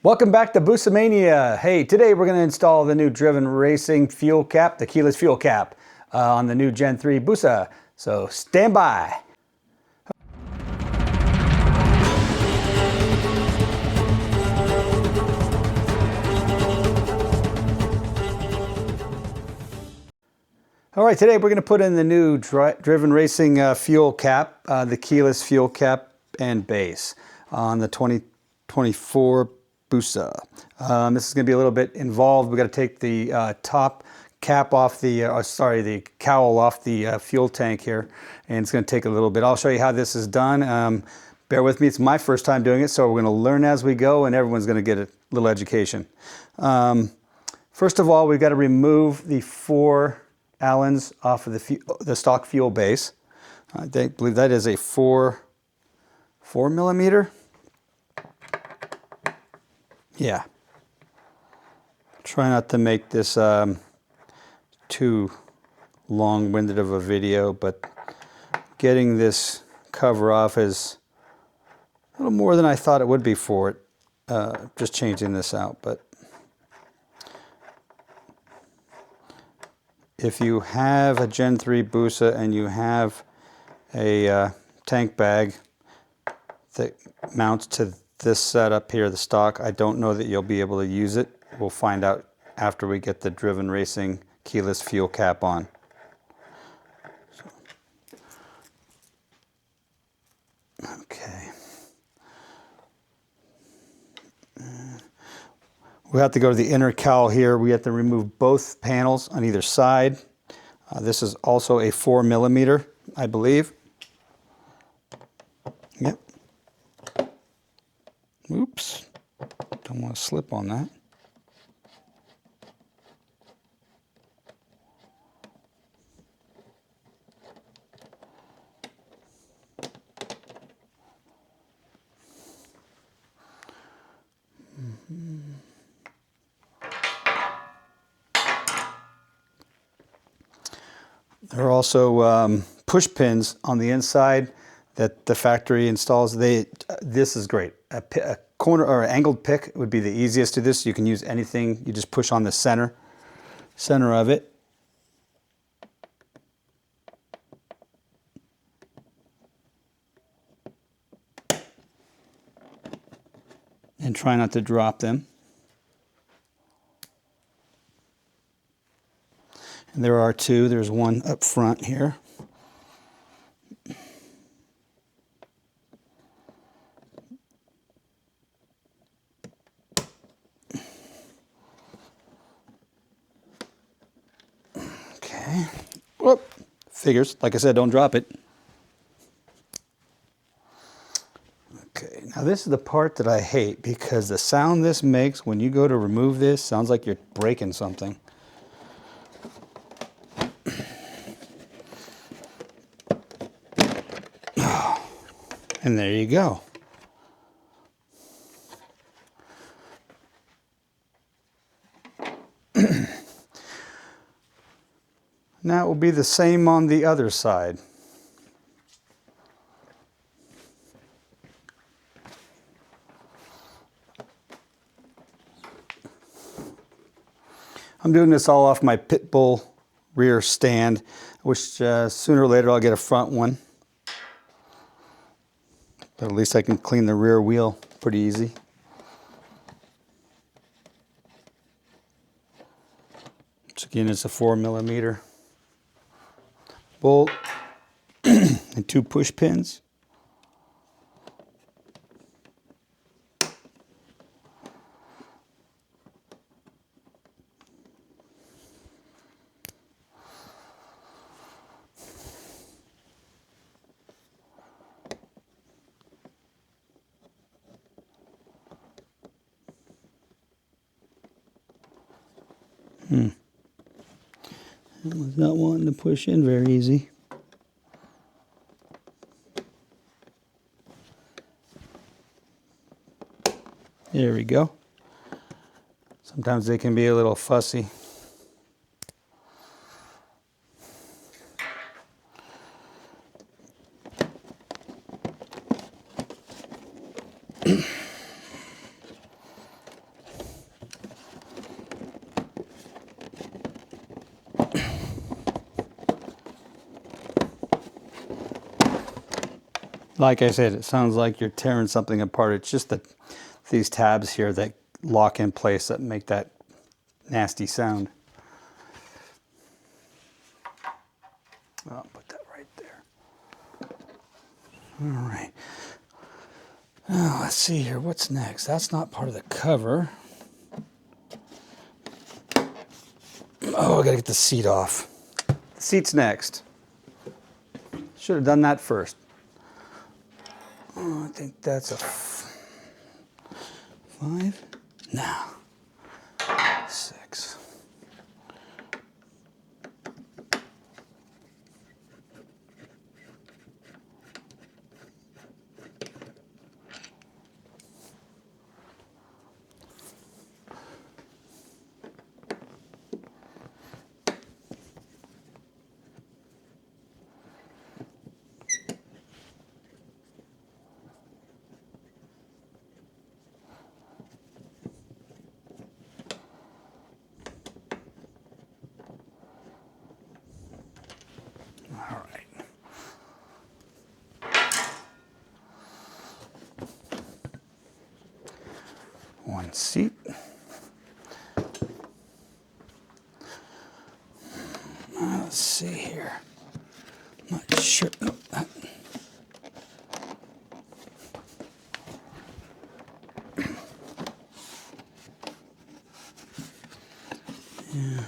Welcome back to Busa Mania. Hey, today we're going to install the new driven racing fuel cap, the keyless fuel cap, on the new Gen 3 Busa. So stand by. All right, today we're going to put in the new driven racing fuel cap, the keyless fuel cap and base on the 2024 Busa. This is going to be a little bit involved. We've got to take the top cap off the, the cowl off the fuel tank here, and it's going to take a little bit. I'll show you how this is done. Bear with me, it's my first time doing it, so we're going to learn as we go, and everyone's going to get a little education. First of all, we've got to remove the 4 Allens off of the stock fuel base. I believe that is a 4 millimeter. Yeah. Try not to make this too long-winded of a video, but getting this cover off is a little more than I thought it would be for it. Just changing this out, but if you have a Gen 3 Busa and you have a tank bag that mounts to this setup here, the stock, I don't know that you'll be able to use it. We'll find out after we get the driven racing keyless fuel cap on. Okay. We have to go to the inner cowl here. We have to remove both panels on either side. This is also a 4 millimeter, I believe. Yep. Oops. Don't want to slip on that. There are also push pins on the inside that the factory installs. This is great. A corner or an angled pick would be the easiest to this. You can use anything. You just push on the center of it. And try not to drop them. And there are 2. There's one up front here. Okay. Whoop. Figures. Like I said, don't drop it. Okay. Now this is the part that I hate because the sound this makes when you go to remove this sounds like you're breaking something. And there you go. Now it will be the same on the other side. I'm doing this all off my pit bull rear stand, which sooner or later I'll get a front one. But at least I can clean the rear wheel pretty easy. Which again is a 4 millimeter bolt and 2 push pins. That one's not wanting to push in very easy. There we go. Sometimes they can be a little fussy. Like I said, it sounds like you're tearing something apart. It's just these tabs here that lock in place that make that nasty sound. I'll put that right there. All right. Now, let's see here. What's next? That's not part of the cover. Oh, I gotta get the seat off. The seat's next. Should have done that first. Oh, I think that's a 5. No. 6. All right. One seat. Let's see here. I'm not sure. Oh, that. Yeah.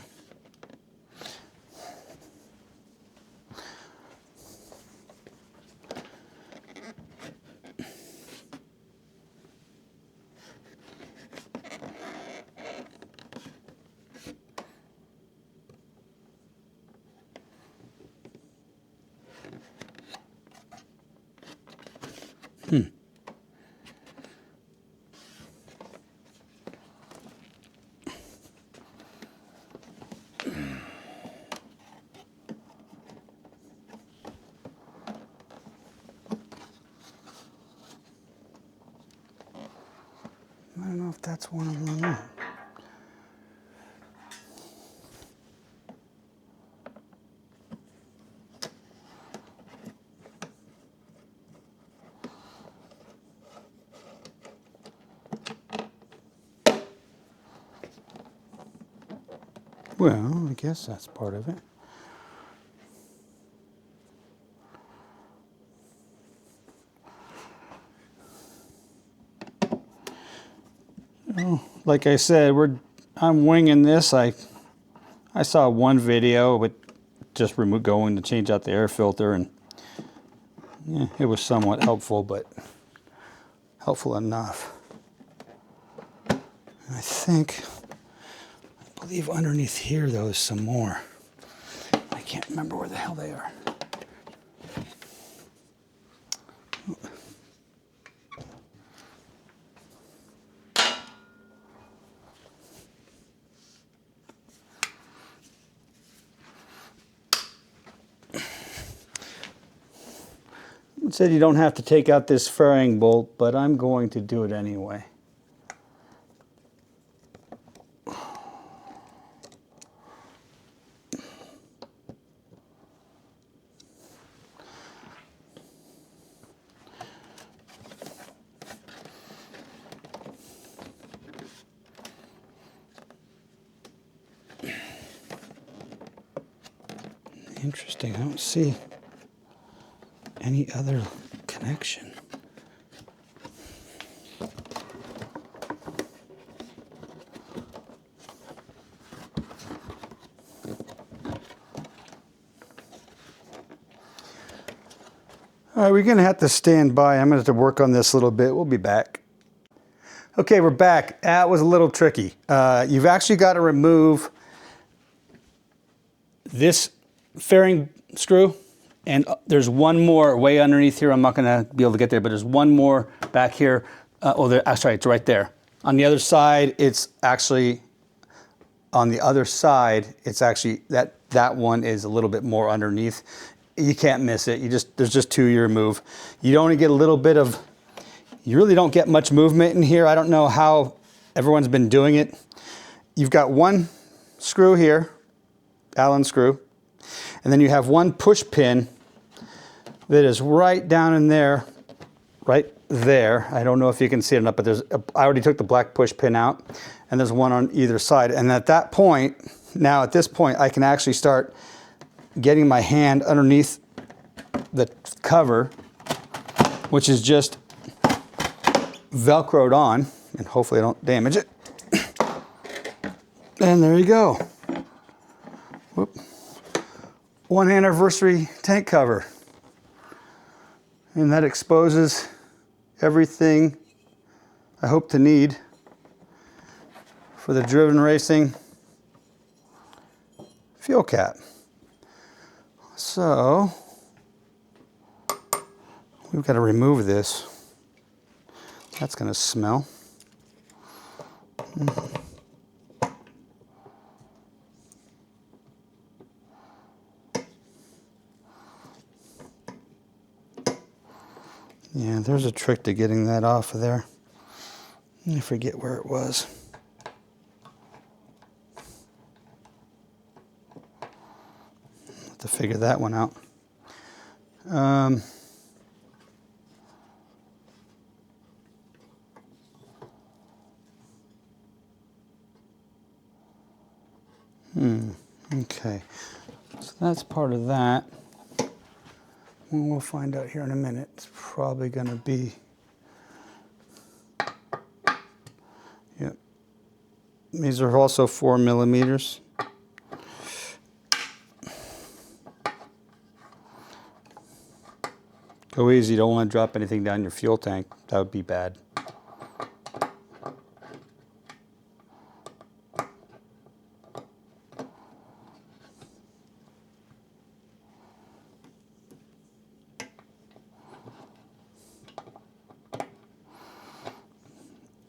I don't know if that's one of them. Well, I guess that's part of it. Oh, like I said, I'm winging this. I saw one video with just going to change out the air filter, and yeah, it was somewhat helpful, but helpful enough. And I believe underneath here though is some more. I can't remember where the hell they are. It said you don't have to take out this fairing bolt, but I'm going to do it anyway. Interesting, I don't see any other connection. All right, we're going to have to stand by. I'm going to have to work on this a little bit. We'll be back. Okay, we're back. That was a little tricky. You've actually got to remove this fairing screw, and there's one more way underneath here. I'm not going to be able to get there, but there's one more back here. Sorry, it's right there. On the other side, it's actually that one is a little bit more underneath. You can't miss it. There's just 2 you remove. You only get a little bit of, you really don't get much movement in here. I don't know how everyone's been doing it. You've got one screw here, Allen screw, and then you have one push pin that is right down in there right there. I don't know if you can see it or not, but I already took the black push pin out, and there's one on either side. And at that point, now at this point, I can actually start getting my hand underneath the cover, which is just Velcroed on, and hopefully I don't damage it. And there you go. Whoop. 1 anniversary tank cover. And that exposes everything I hope to need for the Driven Racing fuel cap. So we've got to remove this. That's going to smell. Yeah, there's a trick to getting that off of there. I forget where it was. Have to figure that one out. Okay, so that's part of that. We'll find out here in a minute. It's probably going to be, yep. These are also 4 millimeters. Go easy, you don't want to drop anything down your fuel tank. That would be bad.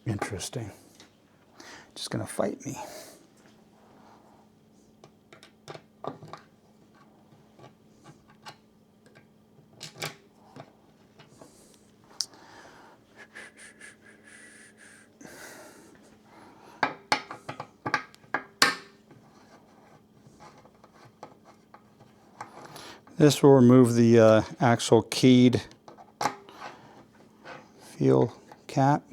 Interesting. Just gonna fight me. This will remove the actual keyed fuel cap.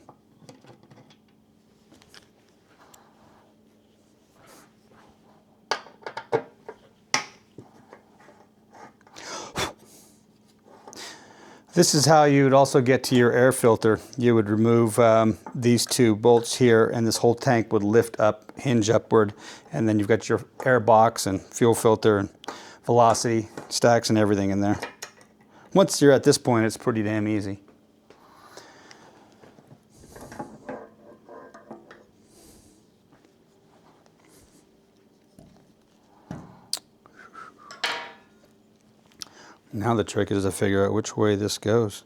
This is how you would also get to your air filter. You would remove these 2 bolts here, and this whole tank would lift up, hinge upward, and then you've got your air box and fuel filter and velocity stacks and everything in there. Once you're at this point, it's pretty damn easy. Now the trick is to figure out which way this goes,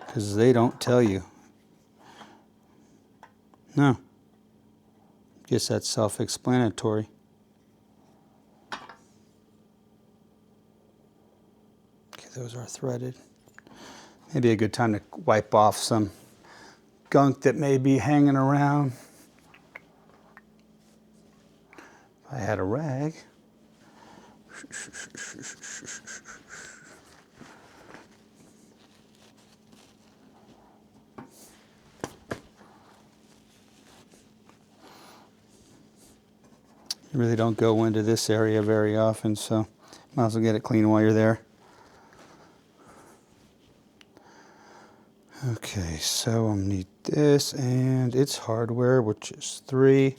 because they don't tell you. No. Guess that's self-explanatory. Okay, those are threaded. Maybe a good time to wipe off some gunk that may be hanging around. If I had a rag. You really don't go into this area very often, so might as well get it clean while you're there. Okay, so I'll need this and its hardware, which is 3.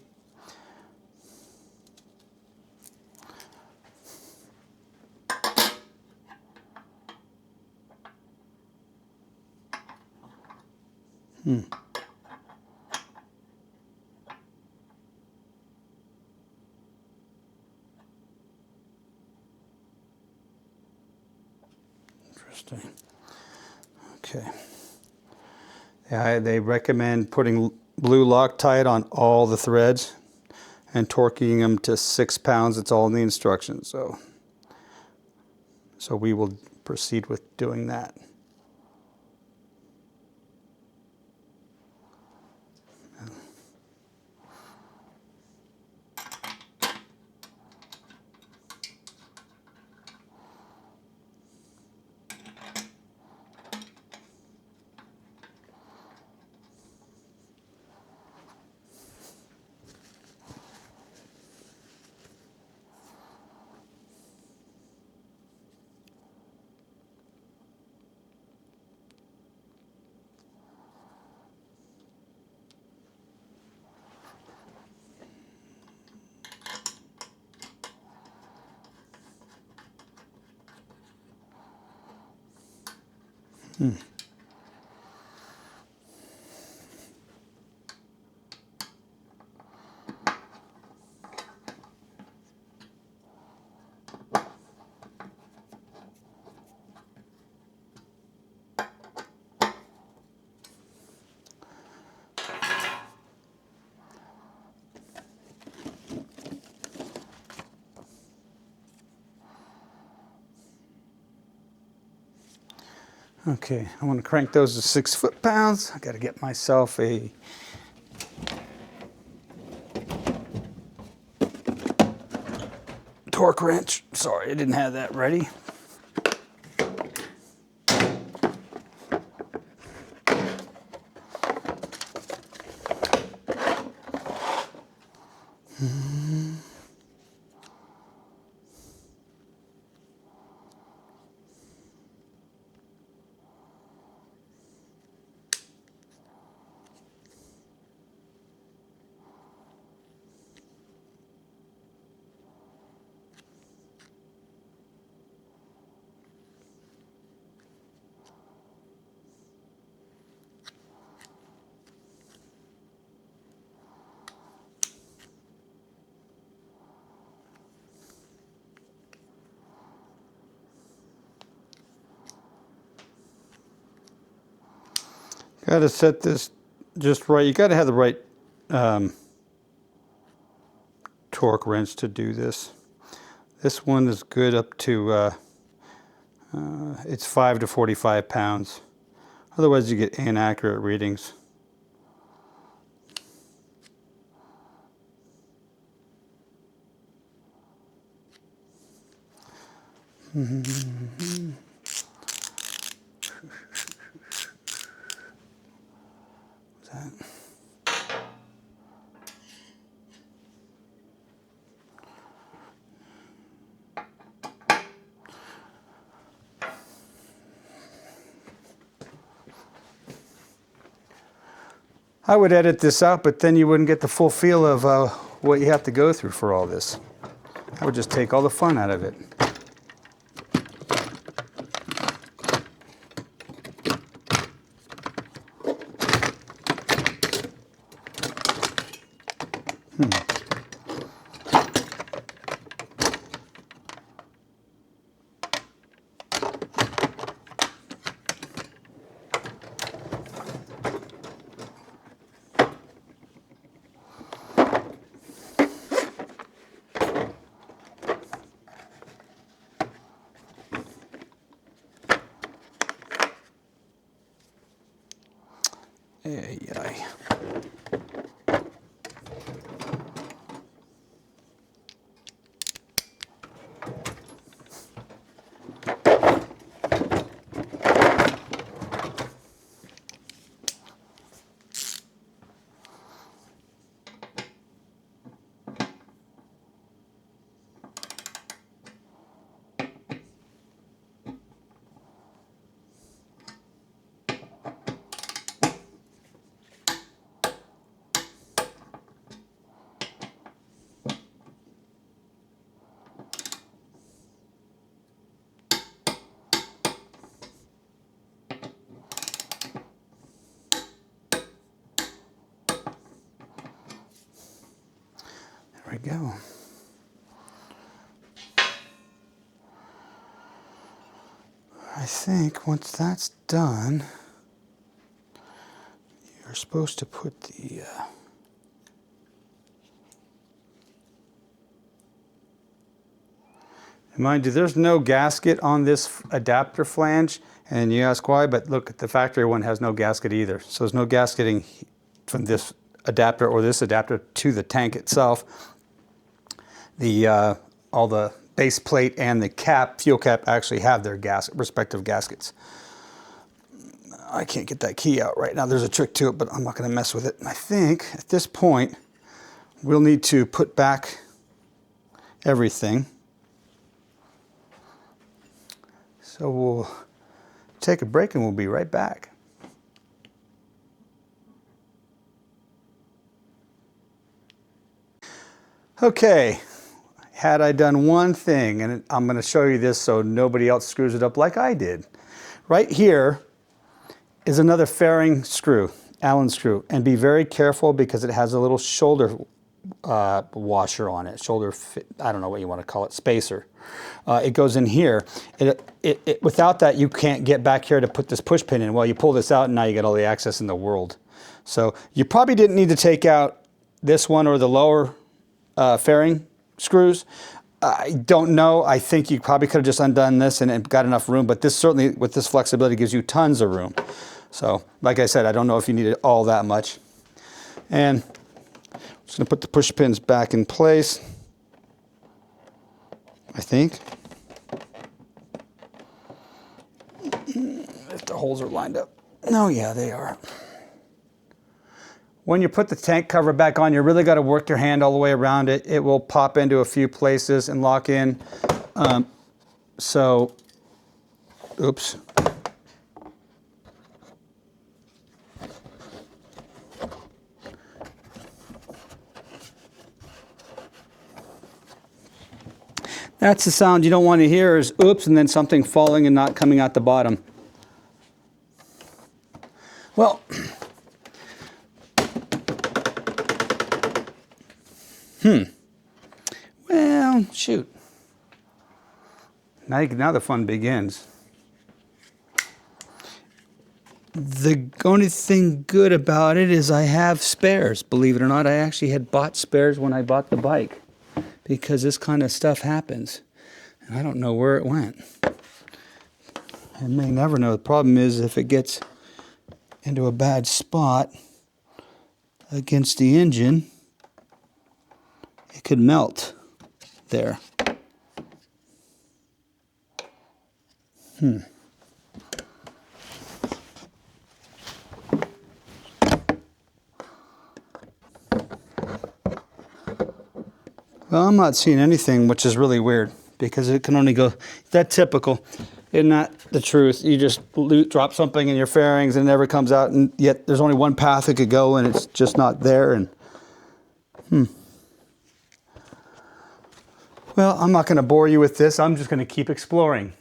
Interesting. Okay. Yeah, they recommend putting blue Loctite on all the threads and torquing them to 6 pounds. It's all in the instructions. So we will proceed with doing that. Okay, I want to crank those to 6 foot-pounds. I got to get myself a torque wrench. Sorry, I didn't have that ready. Got to set this just right. You got to have the right torque wrench to do this. This one is good up to it's 5 to 45 pounds. Otherwise, you get inaccurate readings. I would edit this out, but then you wouldn't get the full feel of what you have to go through for all this. I would just take all the fun out of it. Ay, ay. There we go. I think once that's done, you're supposed to put the mind you, there's no gasket on this adapter flange, and you ask why, but look, the factory one has no gasket either. So there's no gasketing from this adapter or this adapter to the tank itself. The all the base plate and the cap, fuel cap, actually have their respective gaskets. I can't get that key out right now. There's a trick to it, but I'm not going to mess with it. I think at this point, we'll need to put back everything. So we'll take a break and we'll be right back. Okay, had I done one thing, and I'm going to show you this so nobody else screws it up like I did. Right here, is another fairing screw, Allen screw, and be very careful because it has a little shoulder washer on it, I don't know what you want to call it, spacer. It goes in here. Without that, you can't get back here to put this push pin in. Well, you pull this out and now you get all the access in the world. So you probably didn't need to take out this one or the lower fairing screws. I don't know. I think you probably could have just undone this and got enough room, but this certainly, with this flexibility, gives you tons of room. So, like I said, I don't know if you needed all that much. And I'm just going to put the push pins back in place, I think. If the holes are lined up. Oh, yeah, they are. When you put the tank cover back on, you really got to work your hand all the way around it. It will pop into a few places and lock in. Oops. That's the sound you don't want to hear, is oops, and then something falling and not coming out the bottom. Well, well, shoot. Now the fun begins. The only thing good about it is I have spares. Believe it or not, I actually had bought spares when I bought the bike, because this kind of stuff happens. And I don't know where it went. I may never know. The problem is if it gets into a bad spot against the engine, it could melt there. Well, I'm not seeing anything, which is really weird, because it can only go that typical. Isn't that the truth? You just drop something in your fairings and it never comes out, and yet there's only one path it could go and it's just not there. And well, I'm not going to bore you with this. I'm just going to keep exploring.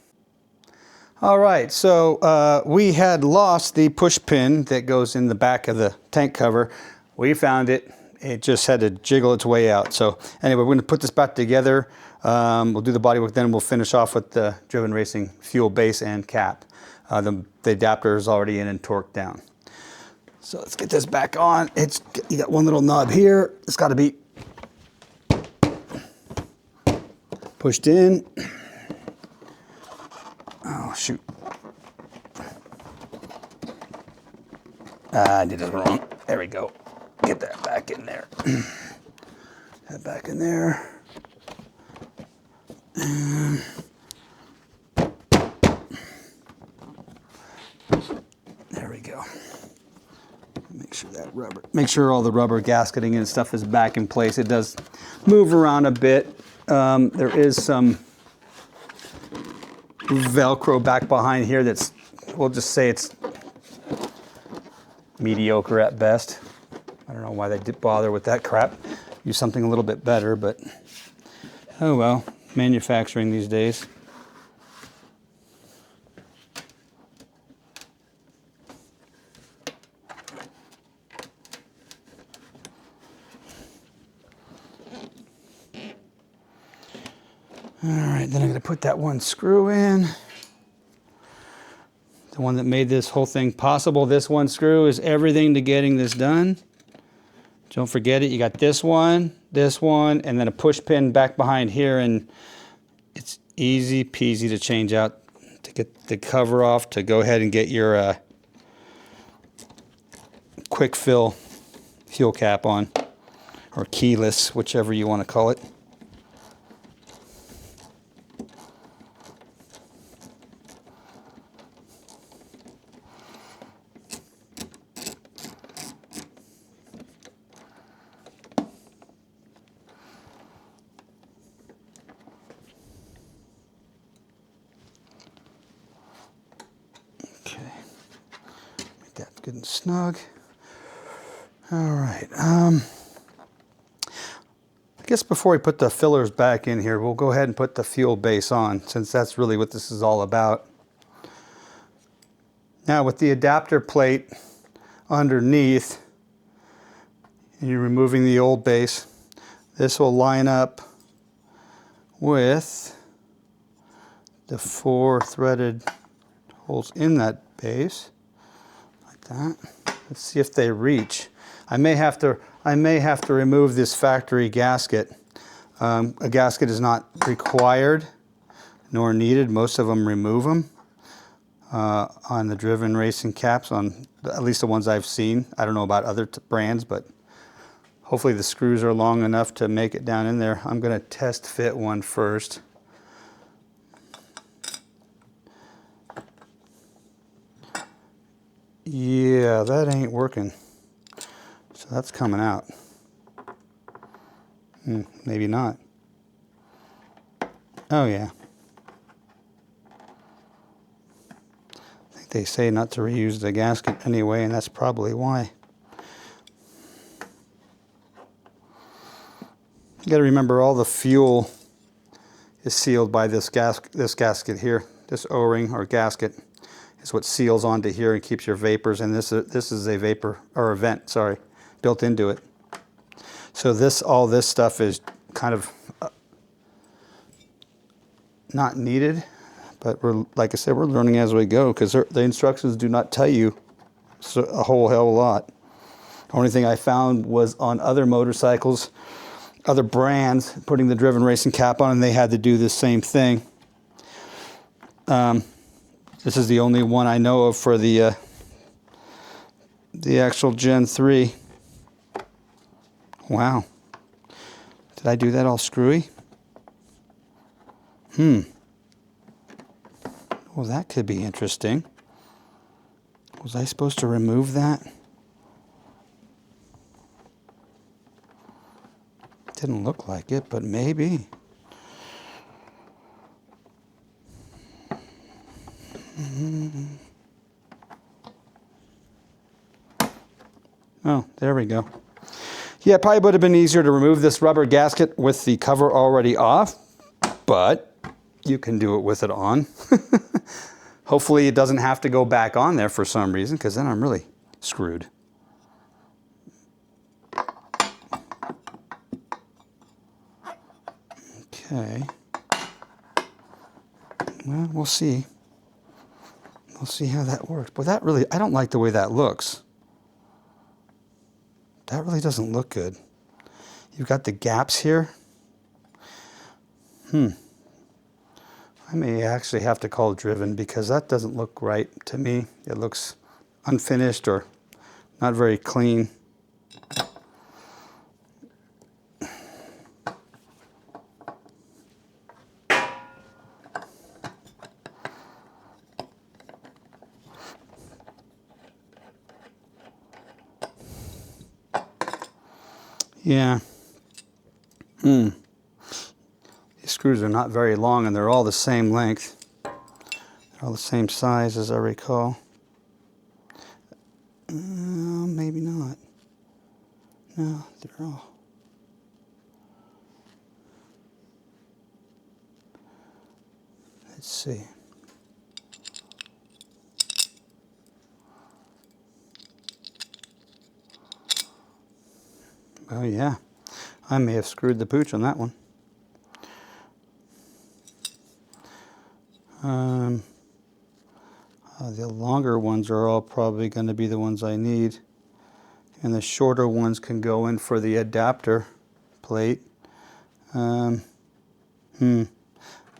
All right, so we had lost the push pin that goes in the back of the tank cover. We found it. It just had to jiggle its way out. So anyway, we're going to put this back together. We'll do the bodywork, then we'll finish off with the Driven Racing fuel base and cap. The adapter is already in and torqued down. So let's get this back on. You got one little knob here. It's got to be pushed in. Oh, shoot. I did it wrong. There we go. Get that back in there. That back in there. And there we go. Make sure all the rubber gasketing and stuff is back in place. It does move around a bit. There is some Velcro back behind here that's, we'll just say it's mediocre at best. I don't know why they did bother with that crap. Use something a little bit better, but oh well, manufacturing these days. All right, then I'm going to put that one screw in. The one that made this whole thing possible. This one screw is everything to getting this done. Don't forget it. You got this one, and then a push pin back behind here, and it's easy peasy to change out, to get the cover off, to go ahead and get your quick fill fuel cap on, or keyless, whichever you want to call it. Good and snug. All right. I guess before we put the fillers back in here, we'll go ahead and put the fuel base on, since that's really what this is all about. Now with the adapter plate underneath, and you're removing the old base, this will line up with the 4 threaded holes in that base, like that. Let's see if they reach. I may have to remove this factory gasket. A gasket is not required nor needed. Most of them remove them on the driven racing caps, on at least the ones I've seen. I don't know about other brands, but hopefully the screws are long enough to make it down in there. I'm going to test fit one first. Yeah, that ain't working. So that's coming out. Maybe not. Oh yeah. I think they say not to reuse the gasket anyway, and that's probably why. You got to remember, all the fuel is sealed by this gasket here. This O-ring or gasket is what seals onto here and keeps your vapors. And this is a vapor or a vent, sorry, built into it. So all this stuff is kind of not needed, but like I said, we're learning as we go, because the instructions do not tell you a whole hell of a lot. The only thing I found was on other motorcycles, other brands, putting the driven racing cap on, and they had to do the same thing. This is the only one I know of for the actual Gen 3. Wow. Did I do that all screwy? Well, that could be interesting. Was I supposed to remove that? Didn't look like it, but maybe. Oh, there we go. Yeah, it probably would have been easier to remove this rubber gasket with the cover already off, but you can do it with it on. Hopefully it doesn't have to go back on there for some reason, because then I'm really screwed. Okay. Well, we'll see. We'll see how that works. But that really, I don't like the way that looks. That really doesn't look good. You've got the gaps here. I may actually have to call driven, because that doesn't look right to me. It looks unfinished or not very clean. Yeah. These screws are not very long, and they're all the same length. They're all the same size, as I recall. Maybe not. No, they're all. Let's see. Oh yeah, I may have screwed the pooch on that one. The longer ones are all probably going to be the ones I need, and the shorter ones can go in for the adapter plate. Well,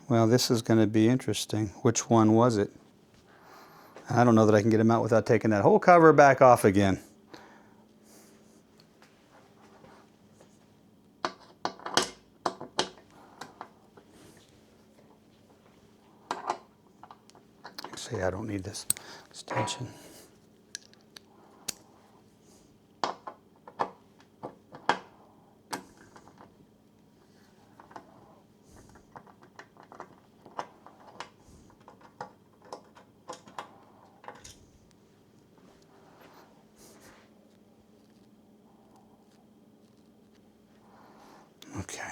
this is going to be interesting. Which one was it? I don't know that I can get them out without taking that whole cover back off again. See, I don't need this extension. Okay.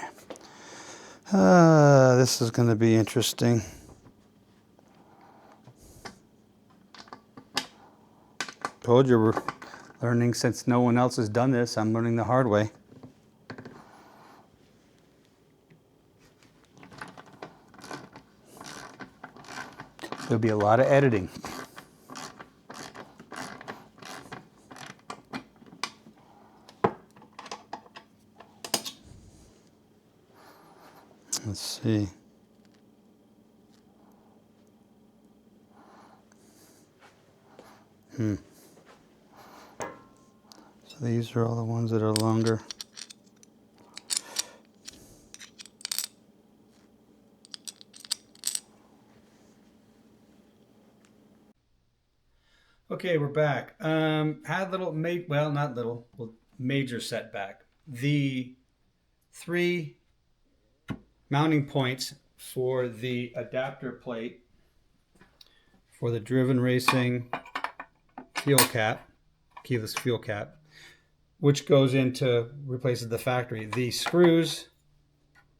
This is going to be interesting. told you, we're learning since no one else has done this. I'm learning the hard way. There'll be a lot of editing. Let's see. So these are all the ones that are longer. Okay, we're back. Had a little, well, not little, well, major setback. The 3 mounting points for the adapter plate for the Driven Racing fuel cap, keyless fuel cap, which goes into, replaces the factory. The screws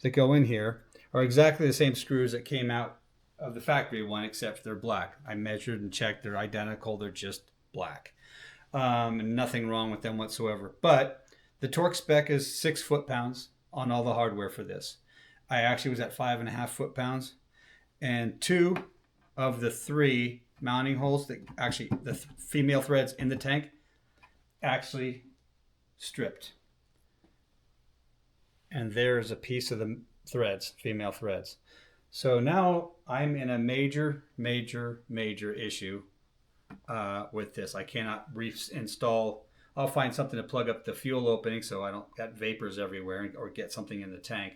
that go in here are exactly the same screws that came out of the factory one, except they're black. I measured and checked, they're identical, they're just black. And nothing wrong with them whatsoever. But the torque spec is 6 foot-pounds on all the hardware for this. I actually was at 5.5 foot-pounds, and 2 of the 3 mounting holes, that actually the female threads in the tank, actually stripped. And there's a piece of the threads, female threads. So now I'm in a major issue with this. I cannot reinstall. I'll find something to plug up the fuel opening so I don't get vapors everywhere or get something in the tank.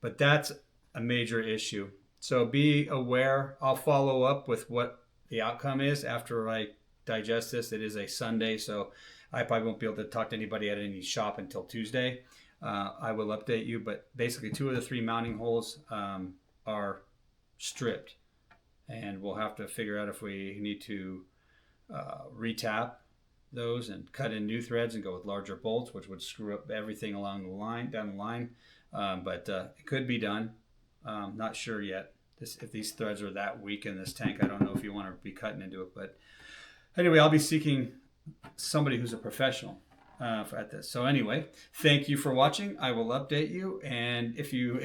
But that's a major issue. So be aware. I'll follow up with what the outcome is after I digest this. It is a Sunday, so I probably won't be able to talk to anybody at any shop until Tuesday. I will update you, but basically 2 of the 3 mounting holes are stripped, and we'll have to figure out if we need to retap those and cut in new threads and go with larger bolts, which would screw up everything along the line, down the line. But it could be done. Not sure yet. If these threads are that weak in this tank, I don't know if you want to be cutting into it. But anyway, I'll be seeking somebody who's a professional at this. So anyway, thank you for watching. I will update you, and if you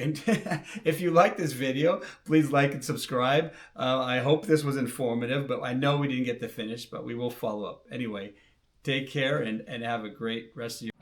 if you like this video, please like and subscribe. I hope this was informative, but I know we didn't get to finish, but we will follow up. Anyway, take care and have a great rest of your